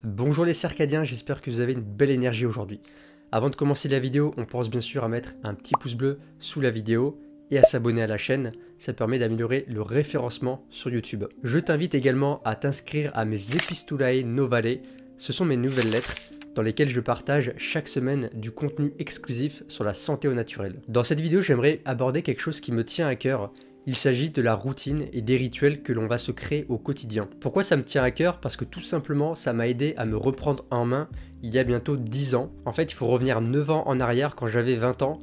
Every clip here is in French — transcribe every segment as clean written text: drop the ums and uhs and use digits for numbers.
Bonjour les circadiens, j'espère que vous avez une belle énergie aujourd'hui. Avant de commencer la vidéo, on pense bien sûr à mettre un petit pouce bleu sous la vidéo et à s'abonner à la chaîne, ça permet d'améliorer le référencement sur YouTube. Je t'invite également à t'inscrire à mes Epistulae Novale, ce sont mes nouvelles lettres dans lesquelles je partage chaque semaine du contenu exclusif sur la santé au naturel. Dans cette vidéo, j'aimerais aborder quelque chose qui me tient à cœur. Il s'agit de la routine et des rituels que l'on va se créer au quotidien. Pourquoi ça me tient à cœur? Parce que tout simplement, ça m'a aidé à me reprendre en main il y a bientôt 10 ans. En fait, il faut revenir 9 ans en arrière quand j'avais 20 ans.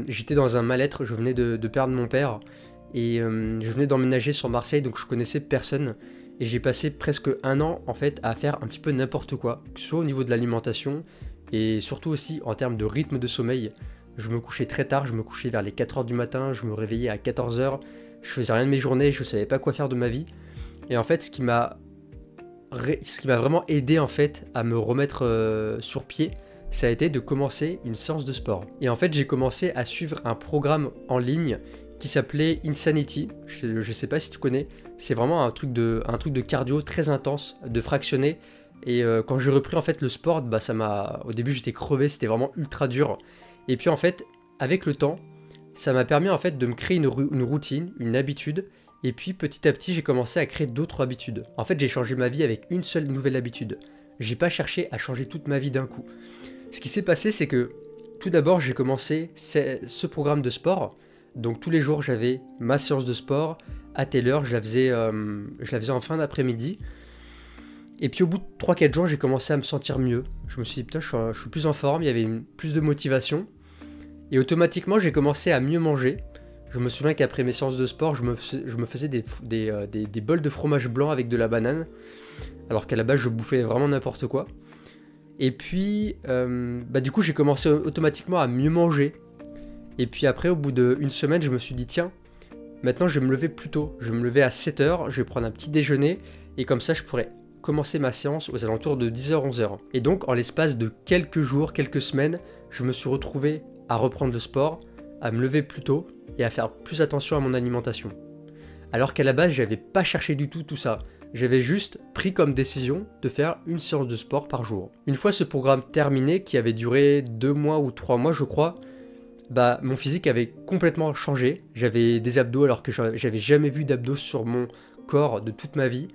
J'étais dans un mal-être, je venais de perdre mon père et je venais d'emménager sur Marseille, donc je connaissais personne. Et j'ai passé presque un an en fait à faire un petit peu n'importe quoi, que ce soit au niveau de l'alimentation et surtout aussi en termes de rythme de sommeil. Je me couchais très tard, je me couchais vers les 4h du matin, je me réveillais à 14h, je faisais rien de mes journées, je savais pas quoi faire de ma vie. Et en fait, ce qui m'a vraiment aidé en fait à me remettre sur pied, ça a été de commencer une séance de sport. Et en fait, j'ai commencé à suivre un programme en ligne qui s'appelait Insanity. Je sais pas si tu connais, c'est vraiment un truc de cardio très intense, de fractionné. Et quand j'ai repris en fait le sport, bah au début j'étais crevé, c'était vraiment ultra dur. Et puis en fait, avec le temps, ça m'a permis en fait de me créer une routine, une habitude. Et puis petit à petit, j'ai commencé à créer d'autres habitudes. En fait, j'ai changé ma vie avec une seule nouvelle habitude. J'ai pas cherché à changer toute ma vie d'un coup. Ce qui s'est passé, c'est que tout d'abord, j'ai commencé ce programme de sport. Donc tous les jours, j'avais ma séance de sport. À telle heure, je la faisais en fin d'après-midi. Et puis au bout de 3-4 jours, j'ai commencé à me sentir mieux. Je me suis dit, putain, je suis plus en forme, il y avait plus de motivation. Et automatiquement, j'ai commencé à mieux manger. Je me souviens qu'après mes séances de sport, je me faisais des bols de fromage blanc avec de la banane. Alors qu'à la base, je bouffais vraiment n'importe quoi. Et puis, du coup, j'ai commencé automatiquement à mieux manger. Et puis après, au bout d'une semaine, je me suis dit, tiens, maintenant je vais me lever plus tôt. Je vais me lever à 7h, je vais prendre un petit déjeuner. Et comme ça, je pourrais commencer ma séance aux alentours de 10h-11h. Et donc, en l'espace de quelques jours, quelques semaines, je me suis retrouvé à reprendre le sport, à me lever plus tôt et à faire plus attention à mon alimentation. Alors qu'à la base, j'avais pas cherché du tout ça. J'avais juste pris comme décision de faire une séance de sport par jour. Une fois ce programme terminé, qui avait duré 2 mois ou 3 mois je crois, mon physique avait complètement changé. J'avais des abdos alors que j'avais jamais vu d'abdos sur mon corps de toute ma vie.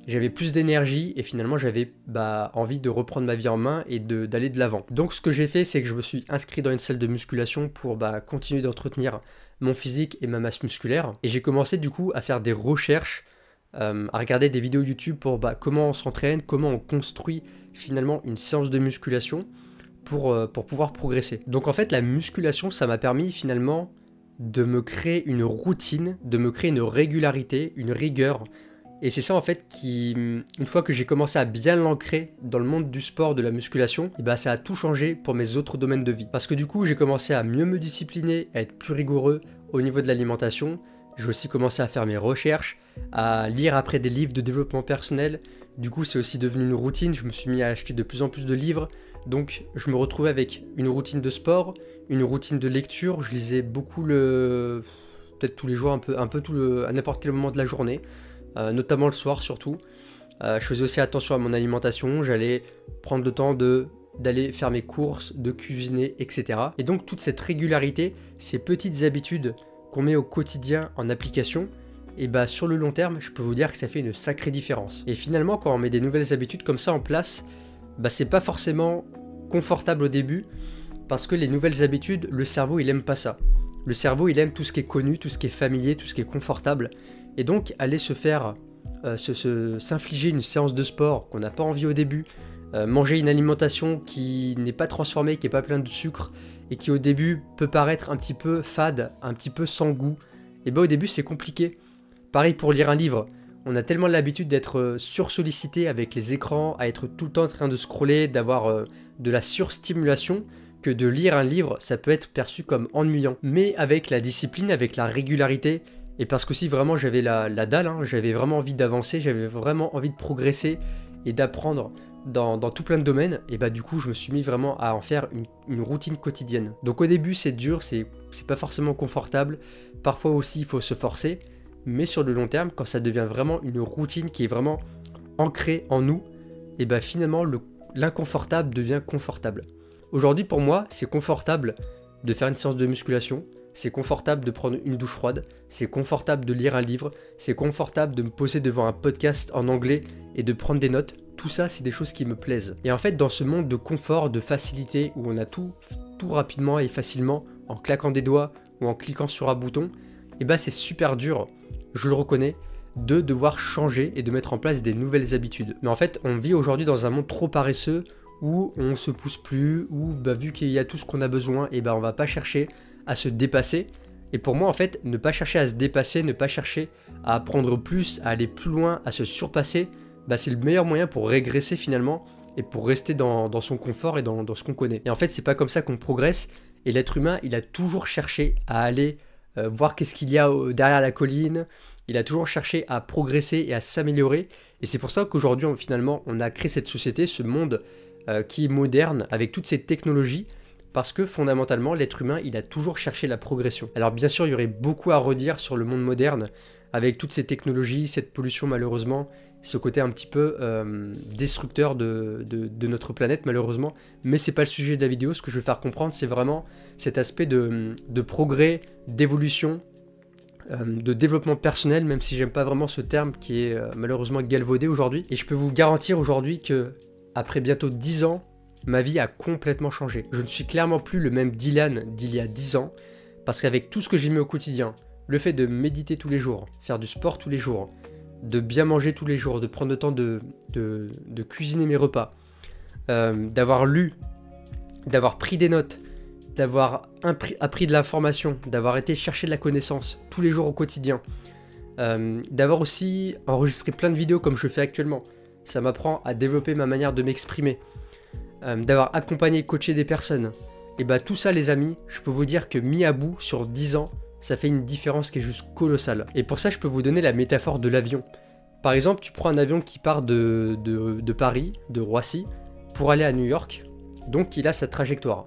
J'avais plus d'énergie et finalement j'avais envie de reprendre ma vie en main et d'aller de l'avant. Donc ce que j'ai fait, c'est que je me suis inscrit dans une salle de musculation pour continuer d'entretenir mon physique et ma masse musculaire. Et j'ai commencé du coup à faire des recherches, à regarder des vidéos YouTube pour comment on s'entraîne, comment on construit finalement une séance de musculation pour pouvoir progresser. Donc en fait la musculation, ça m'a permis finalement de me créer une routine, de me créer une régularité, une rigueur. Et c'est ça en fait qui, une fois que j'ai commencé à bien l'ancrer dans le monde du sport, de la musculation, et ça a tout changé pour mes autres domaines de vie. Parce que du coup j'ai commencé à mieux me discipliner, à être plus rigoureux au niveau de l'alimentation. J'ai aussi commencé à faire mes recherches, à lire après des livres de développement personnel. Du coup c'est aussi devenu une routine, je me suis mis à acheter de plus en plus de livres. Donc je me retrouvais avec une routine de sport, une routine de lecture. Je lisais beaucoup peut-être tous les jours, à n'importe quel moment de la journée. Notamment le soir surtout. Je faisais aussi attention à mon alimentation, j'allais prendre le temps d'aller faire mes courses, de cuisiner, etc. Et donc toute cette régularité, ces petites habitudes qu'on met au quotidien en application, et sur le long terme, je peux vous dire que ça fait une sacrée différence. Et finalement, quand on met des nouvelles habitudes comme ça en place, c'est pas forcément confortable au début, parce que les nouvelles habitudes, le cerveau il aime pas ça. Le cerveau il aime tout ce qui est connu, tout ce qui est familier, tout ce qui est confortable. Et donc aller se faire, s'infliger une séance de sport qu'on n'a pas envie au début, manger une alimentation qui n'est pas transformée, qui n'est pas pleine de sucre, et qui au début peut paraître un petit peu fade, un petit peu sans goût, et au début c'est compliqué. Pareil pour lire un livre, on a tellement l'habitude d'être sursollicité avec les écrans, à être tout le temps en train de scroller, d'avoir de la surstimulation, que de lire un livre, ça peut être perçu comme ennuyant. Mais avec la discipline, avec la régularité, et parce qu'aussi vraiment j'avais la dalle, j'avais vraiment envie d'avancer, j'avais vraiment envie de progresser et d'apprendre dans tout plein de domaines, et du coup je me suis mis vraiment à en faire une routine quotidienne. Donc au début c'est dur, c'est pas forcément confortable, parfois aussi il faut se forcer, mais sur le long terme, quand ça devient vraiment une routine qui est vraiment ancrée en nous, et bah finalement l'inconfortable devient confortable. Aujourd'hui pour moi, c'est confortable de faire une séance de musculation, c'est confortable de prendre une douche froide, c'est confortable de lire un livre, c'est confortable de me poser devant un podcast en anglais et de prendre des notes. Tout ça, c'est des choses qui me plaisent. Et en fait, dans ce monde de confort, de facilité, où on a tout rapidement et facilement, en claquant des doigts ou en cliquant sur un bouton, et bah c'est super dur, je le reconnais, de devoir changer et de mettre en place des nouvelles habitudes. Mais en fait, on vit aujourd'hui dans un monde trop paresseux où on se pousse plus, où bah, vu qu'il y a tout ce qu'on a besoin, et bah on va pas chercher à se dépasser. Et pour moi, en fait, ne pas chercher à se dépasser, ne pas chercher à apprendre plus, à aller plus loin, à se surpasser, bah c'est le meilleur moyen pour régresser finalement et pour rester dans son confort et dans ce qu'on connaît. Et en fait, c'est pas comme ça qu'on progresse. Et l'être humain, il a toujours cherché à aller voir qu'est-ce qu'il y a derrière la colline. Il a toujours cherché à progresser et à s'améliorer. Et c'est pour ça qu'aujourd'hui, finalement, on a créé cette société, ce monde qui est moderne, avec toutes ces technologies, parce que fondamentalement, l'être humain, il a toujours cherché la progression. Alors bien sûr, il y aurait beaucoup à redire sur le monde moderne, avec toutes ces technologies, cette pollution malheureusement, ce côté un petit peu destructeur de notre planète malheureusement, mais c'est pas le sujet de la vidéo. Ce que je veux faire comprendre, c'est vraiment cet aspect de progrès, d'évolution, de développement personnel, même si j'aime pas vraiment ce terme qui est malheureusement galvaudé aujourd'hui. Et je peux vous garantir aujourd'hui que après bientôt 10 ans, ma vie a complètement changé. Je ne suis clairement plus le même Dylan d'il y a 10 ans, parce qu'avec tout ce que j'ai mis au quotidien, le fait de méditer tous les jours, faire du sport tous les jours, de bien manger tous les jours, de prendre le temps de cuisiner mes repas, d'avoir lu, d'avoir pris des notes, d'avoir appris de l'information, d'avoir été chercher de la connaissance tous les jours au quotidien, d'avoir aussi enregistré plein de vidéos comme je fais actuellement. Ça m'apprend à développer ma manière de m'exprimer, d'avoir accompagné et coaché des personnes. Et bah tout ça les amis, je peux vous dire que mis à bout sur 10 ans, ça fait une différence qui est juste colossale. Et pour ça, je peux vous donner la métaphore de l'avion. Par exemple, tu prends un avion qui part de Paris, de Roissy, pour aller à New York. Donc, il a sa trajectoire.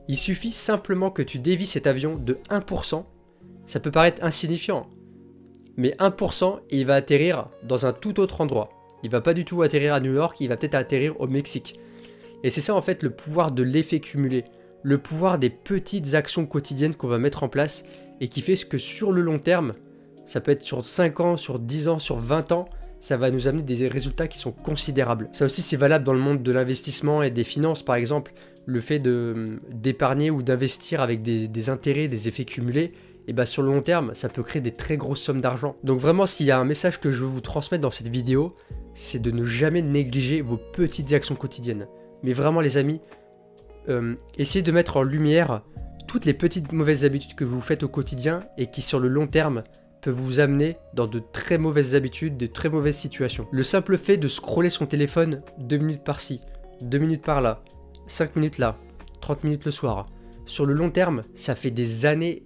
Il suffit simplement que tu dévies cet avion de 1%. Ça peut paraître insignifiant, mais 1% et il va atterrir dans un tout autre endroit. Il va pas du tout atterrir à New York, il va peut-être atterrir au Mexique. Et c'est ça en fait le pouvoir de l'effet cumulé. Le pouvoir des petites actions quotidiennes qu'on va mettre en place et qui fait ce que sur le long terme, ça peut être sur 5 ans, sur 10 ans, sur 20 ans, ça va nous amener des résultats qui sont considérables. Ça aussi c'est valable dans le monde de l'investissement et des finances par exemple, le fait d'épargner ou d'investir avec des intérêts, des effets cumulés, et bah sur le long terme, ça peut créer des très grosses sommes d'argent. Donc vraiment, s'il y a un message que je veux vous transmettre dans cette vidéo, c'est de ne jamais négliger vos petites actions quotidiennes. Mais vraiment les amis, essayez de mettre en lumière toutes les petites mauvaises habitudes que vous faites au quotidien et qui sur le long terme peuvent vous amener dans de très mauvaises habitudes, de très mauvaises situations. Le simple fait de scroller son téléphone 2 minutes par-ci, 2 minutes par-là, 5 minutes là, 30 minutes le soir, sur le long terme, ça fait des années,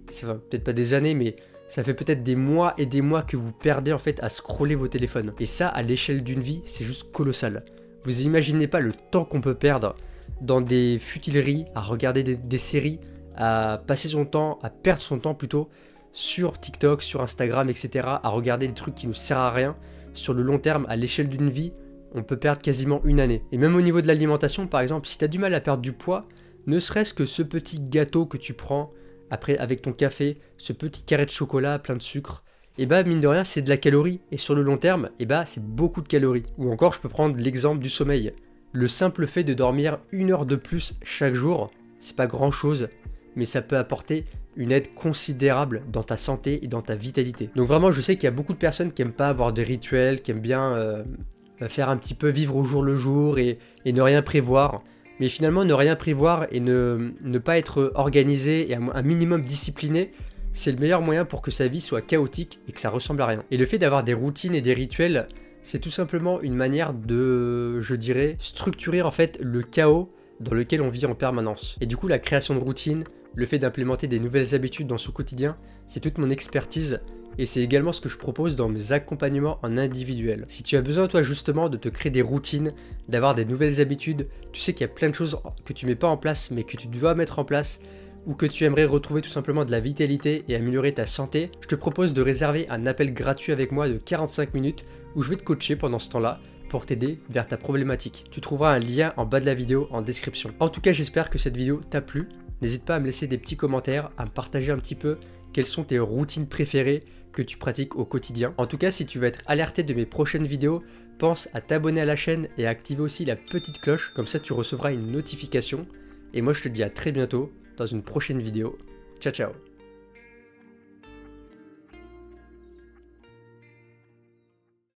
peut-être pas des années, mais ça fait peut-être des mois et des mois que vous perdez en fait à scroller vos téléphones. Et ça, à l'échelle d'une vie, c'est juste colossal. Vous imaginez pas le temps qu'on peut perdre dans des futileries, à regarder des séries, à passer son temps, à perdre son temps plutôt, sur TikTok, sur Instagram, etc. à regarder des trucs qui nous servent à rien. Sur le long terme, à l'échelle d'une vie, on peut perdre quasiment une année. Et même au niveau de l'alimentation, par exemple, si tu as du mal à perdre du poids, ne serait-ce que ce petit gâteau que tu prends après avec ton café, ce petit carré de chocolat plein de sucre, et bah mine de rien c'est de la calorie, et sur le long terme, et bah c'est beaucoup de calories. Ou encore je peux prendre l'exemple du sommeil. Le simple fait de dormir 1 heure de plus chaque jour, c'est pas grand chose, mais ça peut apporter une aide considérable dans ta santé et dans ta vitalité. Donc vraiment je sais qu'il y a beaucoup de personnes qui aiment pas avoir des rituels, qui aiment bien faire un petit peu vivre au jour le jour et ne rien prévoir. Mais finalement, ne rien prévoir et ne pas être organisé et un minimum discipliné, c'est le meilleur moyen pour que sa vie soit chaotique et que ça ressemble à rien. Et le fait d'avoir des routines et des rituels, c'est tout simplement une manière de, je dirais, structurer en fait le chaos dans lequel on vit en permanence. Et du coup, la création de routines, le fait d'implémenter des nouvelles habitudes dans son quotidien, c'est toute mon expertise. Et c'est également ce que je propose dans mes accompagnements en individuel. Si tu as besoin toi justement de te créer des routines, d'avoir des nouvelles habitudes, tu sais qu'il y a plein de choses que tu mets pas en place mais que tu dois mettre en place, ou que tu aimerais retrouver tout simplement de la vitalité et améliorer ta santé, je te propose de réserver un appel gratuit avec moi de 45 minutes où je vais te coacher pendant ce temps-là pour t'aider vers ta problématique. Tu trouveras un lien en bas de la vidéo en description. En tout cas, j'espère que cette vidéo t'a plu. N'hésite pas à me laisser des petits commentaires, à me partager un petit peu quelles sont tes routines préférées que tu pratiques au quotidien. En tout cas, si tu veux être alerté de mes prochaines vidéos, pense à t'abonner à la chaîne et à activer aussi la petite cloche, comme ça tu recevras une notification. Et moi je te dis à très bientôt dans une prochaine vidéo. Ciao ciao.